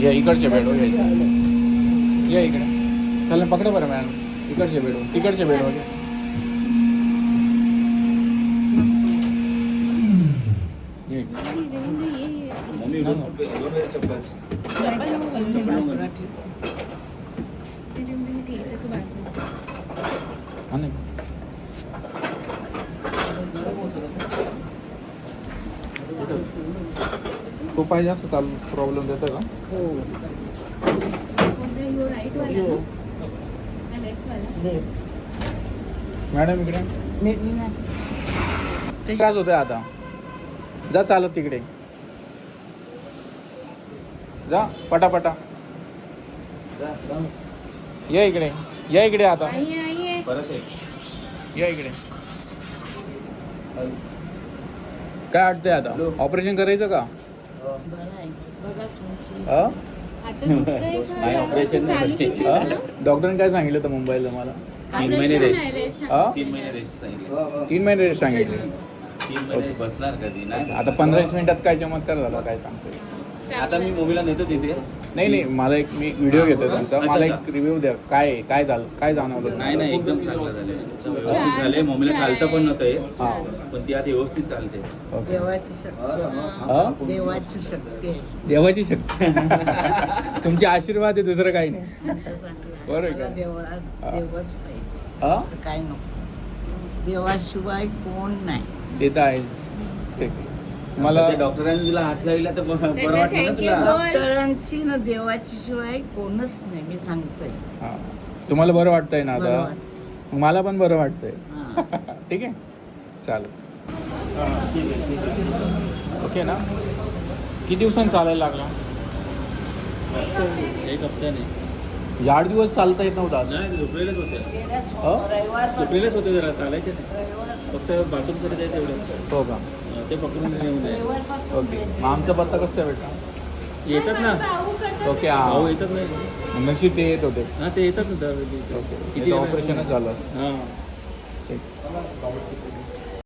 या इकडच्या बेडवर यायचं. या इकडे. त्याला पकडा बरं मॅडम. इकडच्या बेडवर तिकडच्या बेडवर या. या इकडे. हा नाही. तो पाहिजे असं चालू प्रॉब्लेम देतो का? मॅडम इकडे त्रास होतोय आता. जा चालत तिकडे जा पटापटा. या इकडे. या इकडे आता. या इकडे. काय वाटतंय आता? ऑपरेशन करायचं का? डॉक्टरने काय सांगितलं तर मुंबईला मला? 3 महिने रेस्ट. 3 महिने रेस्ट सांगितले. 3 महिने रेस्ट सांगितले. 3 महिने बसणार कधी नाही. आता 15 मिनिटात काय चमत्कार झाला काय सांगतोय? आता मी मूवीला नेतो तिथे. नाही मला एक मी व्हिडिओ घेतोय त्यांचा. मला एक रिव्ह्यू द्या. काय झालं? काय जाणवलं? नाही एकदम चांगलं झालं. व्यवस्थित झाले. मूवीला चालतं पण नव्हतं. हा पण ती आता व्यवस्थित चालते. ओके. देवाची शक्ती हा? देवाची शक्ती आहे. देवाची शक्ती. तुमचे आशीर्वाद आहे, दुसरं काही नाही. बरोबर आहे का? देवळात देवच पाहिजे. हा? दुसरं काय नको. देवाशिवाय कोण नाही. ते तर आहेच. ठीक आहे. मला मला डॉक्टरांनी तुला हात लावला तर बरं वाटलं ना तुला? डॉक्टरांची ना देवाची शिवाय कोणच नाही. मी सांगतोय. हा. तुम्हाला बरं वाटतंय ना बरं आता? वाटतं. मला पण बरं वाटतंय. हा. ठीक आहे चालेल. ओके ना. किती दिवसांनी चालायला लागला? एक हप्त्याने. 8 दिवस चालता येत नव्हता असं? नाही झोपलेलेच होते. रविवार झोपलेलेच होते जरा चालायचे नाही. फक्त बाथरूम कडे जायचं एवढं. हो का? ते पकडून येऊन जाईल. ओके. मग आमचा पत्ता कसं काय भेटला? येतात ना ओके. भाऊ हा येतात नाही. नशीब ते येत होते. हा ते येतात ना दरवेळी. ओके. किती ऑपरेशनच झालं असतं. हा ठीक.